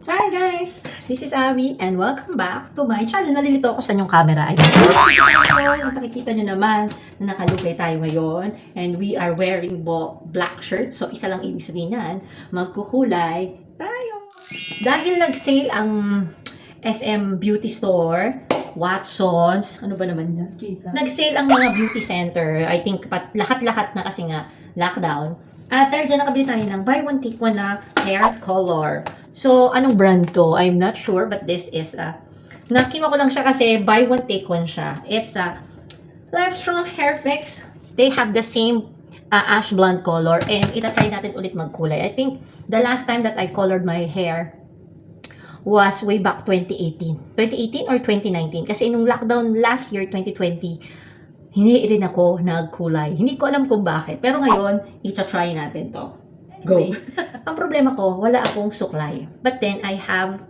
Hi guys! This is Abby and welcome back to my channel. Nalilito ako sa inyong camera. Ay, nakikita nyo naman na nakalugay tayo ngayon and we are wearing black shirt. So, isa lang ibig sabihin yan, magkukulay tayo. Dahil nag-sale ang SM Beauty Store, Watsons, ano ba naman yan? Nag-sale ang mga beauty center. I think lahat-lahat na kasi nga lockdown. At dahil dyan nakabili tayo ng buy one take one na hair color. So, anong brand to? I'm not sure, but this is nakiwa ko lang siya kasi buy one take one siya. It's a Life Strong Hair Fix. They have the same ash blonde color and itatry natin ulit magkulay. I think the last time that I colored my hair was way back 2018. 2018 or 2019? Kasi nung lockdown last year, 2020, hindi rin ako nagkulay. Hindi ko alam kung bakit. Pero ngayon, i-try natin to. Go! Ang problema ko, wala akong suklay. But then, I have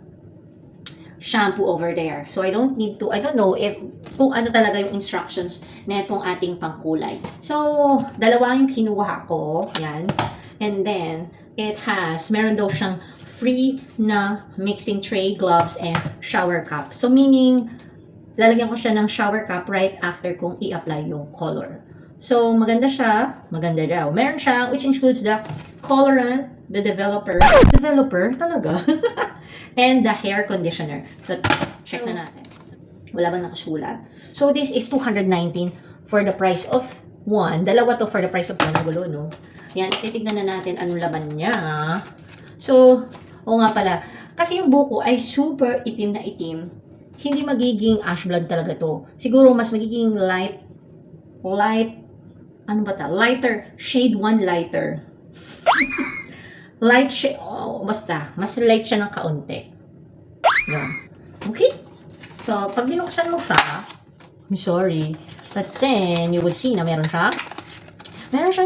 shampoo over there. So, I don't know if kung ano talaga yung instructions na itong ating pangkulay. So, dalawa yung kinuha ko. Yan. And then, meron daw siyang free na mixing tray, gloves, and shower cap. So, meaning, lalagyan ko siya ng shower cap right after kong i-apply yung color. So, maganda siya. Maganda daw. Meron siya, which includes the colorant, the developer talaga, and the hair conditioner. So, check na natin. Wala bang nakasulat? So, this is 219 for the price of one. Dalawa to for the price of one. Gulo, no? Yan, titignan na natin anong laban niya. So, oo nga pala. Kasi yung buko ay super itim na itim. Hindi magiging ash blood talaga to. Siguro mas magiging lighter, shade 1 lighter. Light shade, basta, mas light siya ng kaunti. Yan. Okay? So, pag binuksan mo siya, I'm sorry, but then, you will see na meron siyang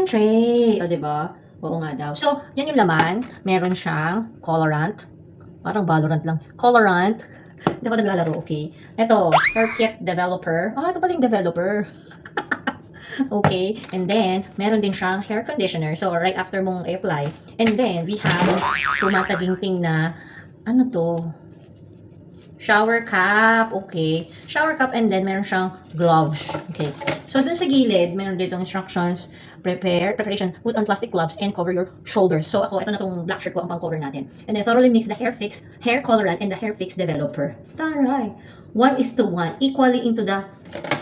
tray. O, diba? Oo nga daw. So, yan yung laman. Meron siyang colorant. Parang Valorant lang. Colorant. Hindi ako naglalaro, okay? Ito, hair kit developer. Ito pala yung developer. Okay, and then, meron din siyang hair conditioner. So, right after mong i-apply. And then, we have tumataginting na, ano to? Shower cap, okay. Shower cap, and then meron siyang gloves. Okay. So, dun sa gilid, meron ditong instructions. Preparation, put on plastic gloves and cover your shoulders. So, ito na tong black shirt ko ang pang-cover natin. And then, thoroughly mix the hair colorant, and the hair fix developer. Taray! 1:1, equally into the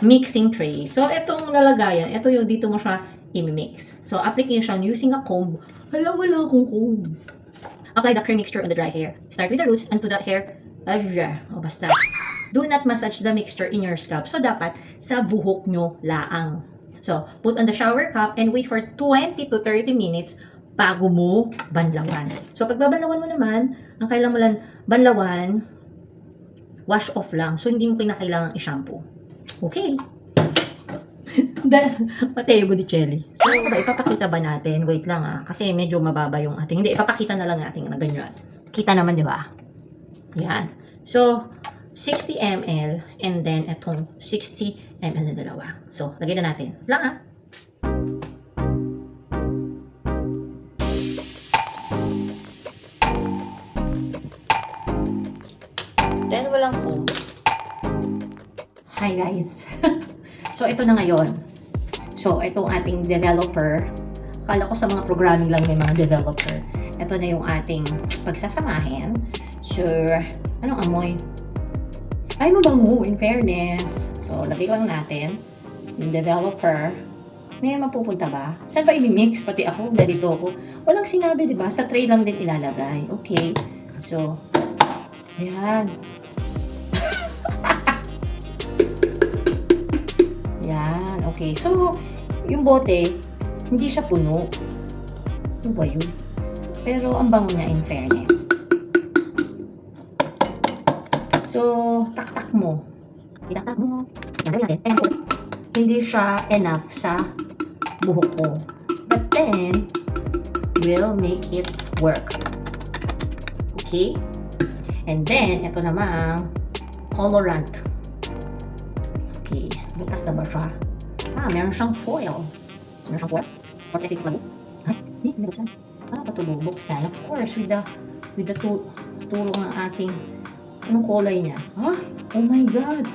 mixing tray. So, itong lalagayan, ito yung dito mo siya i-mix. So, application using a comb. Wala akong comb. Apply the cream mixture on the dry hair. Start with the roots and to the hair. Basta. Do not massage the mixture in your scalp. So, dapat sa buhok nyo laang. So, put on the shower cap and wait for 20 to 30 minutes bago mo banlawan. So, pag babanlawan mo naman, ang kailangan mo lang banlawan, wash off lang. So, hindi mo kinakailangan i-shampoo. Okay. Mateo Godicelli. So, ipapakita ba natin? Wait lang kasi medyo mababa yung ating. Hindi, ipapakita na lang natin na ganyan. Kita naman, di ba? Yan. So, 60 ml and then itong 60 ml na dalawa. So, lagyan na natin. Lang Then, walang comb. Hi guys. So, ito na ngayon. So, itong ating developer. Akala ko sa mga programming lang may mga developer. Ito na yung ating pagsasamahin. Sure. Anong amoy? Ay, mabango, in fairness. So, lagay ko lang natin yung developer. May mapupunta ba? Saan ba i-mix? Pati ako, ganito ako. Walang sinabi, di ba? Sa tray lang din ilalagay. Okay. So, ayan. Yan. Okay. So, yung bote, hindi siya puno. Ano ba yun? Pero, ang bango niya, in fairness. So, taktak mo. Itaktak mo. Yan, natin. And hindi siya enough sa buhok ko. But then, we'll make it work. Okay? And then, ito namang colorant. Okay. Butas na ba siya? Meron siyang foil. Meron siyang foil? Protective na bu? Ay, hindi buksan. Paano pa ito bubuksan? Of course, with the with the turo ng ating, anong kulay niya? Ah, oh my God!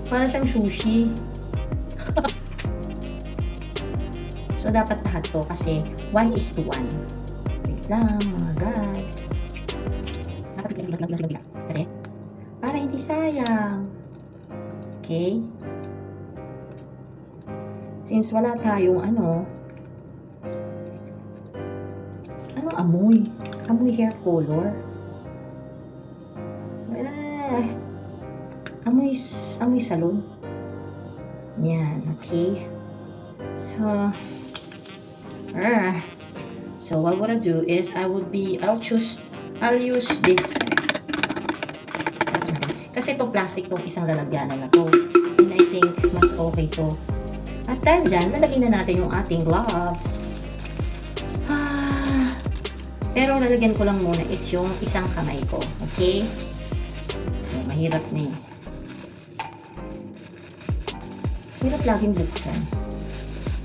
Para siyang sushi. So, dapat lahat to kasi 1:1. Wait lang, mga guys. Kasi, para hindi sayang. Okay? Since wala tayong anong amoy? Amoy hair color. Wala. Amoy salon. Yan, okay. So, what would I do is I'll use this. Kasi itong plastic tong isang lalagyanan na to. And I think mas okay to. At dahil dyan, lalagyan na natin yung ating gloves. Pero lalagyan ko lang muna is yung isang kamay ko. Okay? So, mahirap na eh. Hirap laging buksan.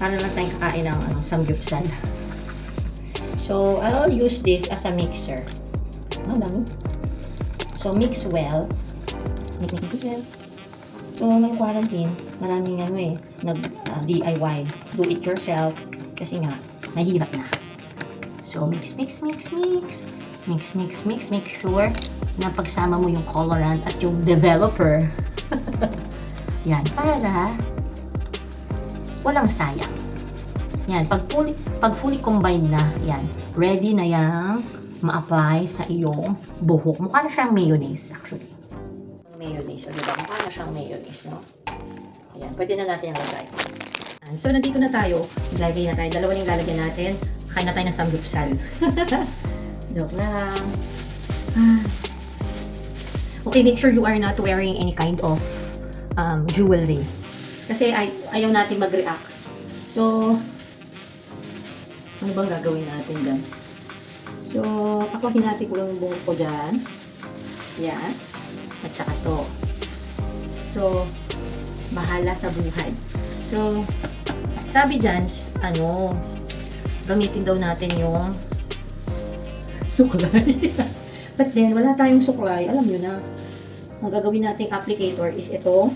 Para lang tayong kakain ng samgyupsal. So, I'll use this as a mixer. Dami. So, mix well. Mix well. So, may quarantine. Maraming nag-DIY. Do it yourself. Kasi nga, mahirap na. So, mix. Make sure na pagsama mo yung colorant at yung developer. Yan, para walang sayang. Yan, pag fully combined na, yan, ready na yang ma-apply sa iyong buhok. Mukha na siyang mayonnaise, actually. Mayonnaise, diba? Mukha na siyang mayonnaise, no? Ayan, pwede na natin yung lagay. So, nandito na tayo. Ilalagay na tayo. Dalawa yung lalagyan natin. Kain na tayo ng samgyupsal. Joke lang. Okay, make sure you are not wearing any kind of jewelry. Kasi ayaw natin mag-react. So, ano bang gagawin natin dyan? So, ako hinati ko lang yung buhok ko dyan. Yan. At saka to. So, bahala sa buhay. So, sabi dyan, gamitin daw natin yung suklay. But then, wala tayong suklay. Alam nyo na, ang gagawin nating applicator is itong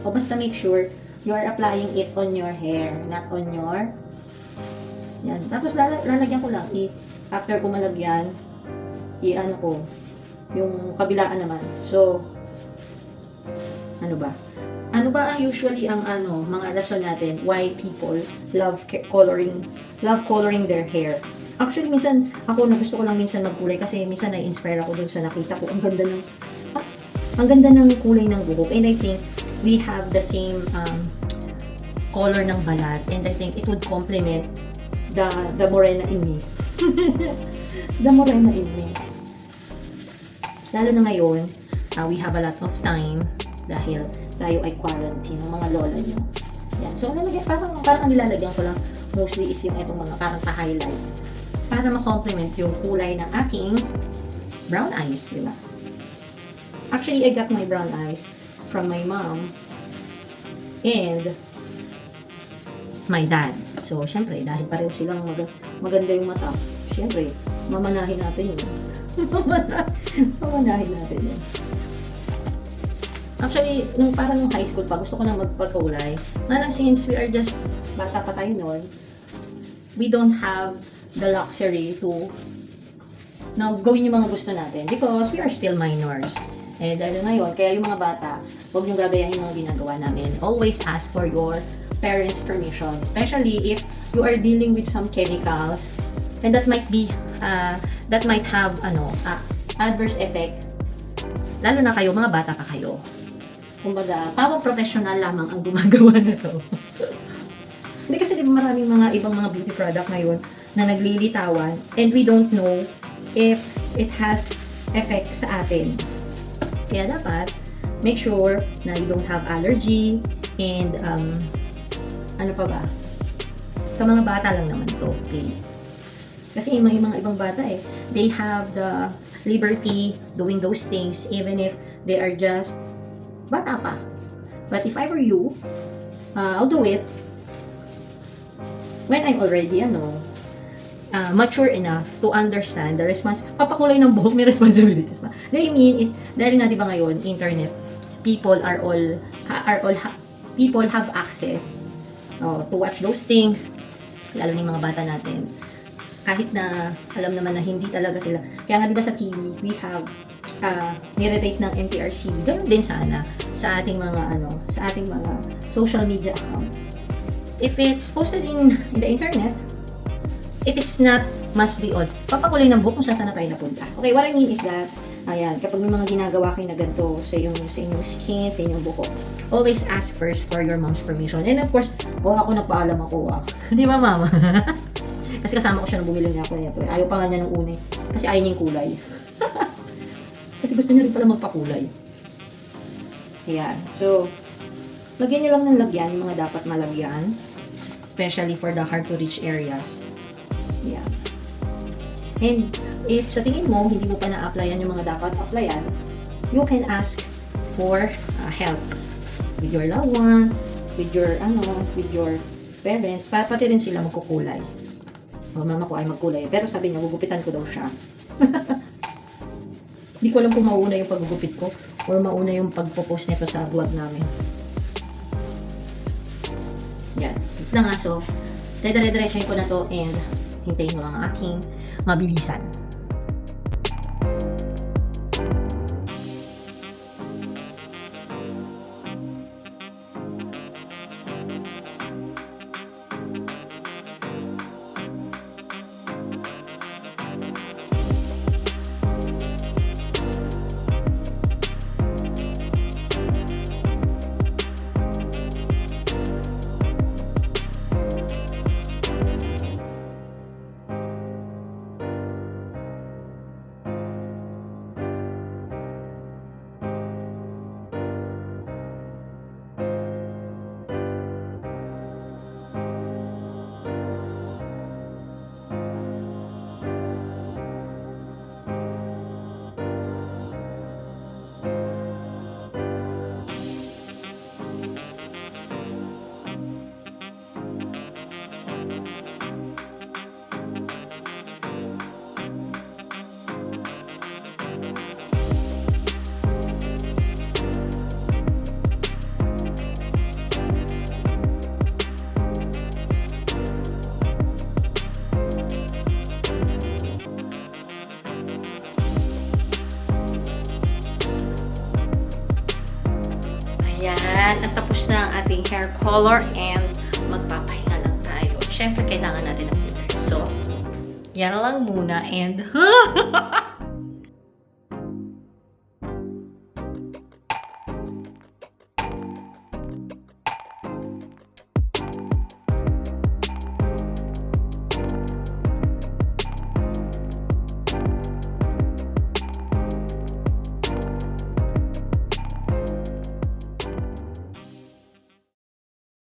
o basta make sure you are applying it on your hair, not on your, yan. Tapos lalagyan ko lang, after ko malagyan, ko, yung kabilaan naman. So, ano ba ang usually ang mga rason natin why people love coloring their hair? Actually, minsan ako gusto ko lang minsan magkulay kasi minsan na-inspire ako dun sa nakita ko ang ganda ng kulay ng buhok, and I think we have the same color ng balat, and I think it would complement the morena in me. The morena in me. Lalo na ngayon, we have a lot of time dahil tayo ay quarantine ng mga lola nyo. Yan. So, parang ang nilalagyan ko lang mostly is yung itong mga parang pa-highlight para ma-complement yung kulay ng aking brown eyes, di ba? Actually, I got my brown eyes from my mom and my dad. So, syempre, dahil pareho silang maganda yung mata, syempre, mamanahin natin yun. Mamanahin natin yun. Actually, parang nung high school pa, gusto ko na magpagkulay. Since we are just bata pa tayo noon, we don't have the luxury to gawin yung mga gusto natin because we are still minors. Eh, dahil ngayon, kaya yung mga bata, huwag nyo gagayahin yung mga ginagawa namin. Always ask for your parents' permission. Especially if you are dealing with some chemicals and that might have adverse effect. Lalo na kayo, mga bata pa kayo. Kumbaga, pawang professional lamang ang gumagawa na to. Hindi kasi diba maraming mga ibang mga beauty product ngayon na naglilitawan and we don't know if it has effect sa atin. Kaya dapat, make sure na you don't have allergy and ano pa ba? Sa mga bata lang naman to, okay? Kasi may mga ibang bata they have the liberty doing those things even if they are just bata pa. But if I were you, I'll do it. when I'm already, mature enough to understand the papakulay ng buhok, may responsibilities pa. I mean is, dahil nga diba ngayon, internet, people people have access to watch those things, lalo na yung mga bata natin. Kahit na alam naman na hindi talaga sila. Kaya nga diba sa TV, we have nire-rate ng MTRC. Ganun din sana sa ating mga social media account. If it's posted in the internet, it is not must be all. Papakulay ng buhok kung saan na tayo napunta. Okay, what I mean is that, ayan, kapag may mga ginagawa kayo na ganito sa inyong skin, sa inyong buhok, always ask first for your mom's permission. And of course, ako nagpaalam ako. Di ba, mama? Kasi kasama ko siya nung bumili niya ako nito. Ayaw pa nga niya nung una. Kasi ayaw niya yung kulay. Kasi gusto niya rin pala magpakulay. Ayan. So, lagyan niyo lang ng lagyan, yung mga dapat malagyan. Especially for the hard to reach areas. Yeah. And if sa tingin mo, hindi mo pa na-applyan yung mga dapat applyan, you can ask for help with your loved ones, with your parents, pati rin sila magkukulay. Mama ko ay magkulay, pero sabi niya, gugupitan ko daw siya. Hindi ko alam kung mauna yung paggugupit ko or mauna yung pagpo-post nito sa vlog namin. Yan. Ito na nga, so, dire-diretsahin ko na to and hintayin mo lang ang aking mabilisan. Ayan, at tapos na ang ating hair color and magpapahinga lang tayo. Siyempre, kailangan natin ng filter. So, yan lang muna and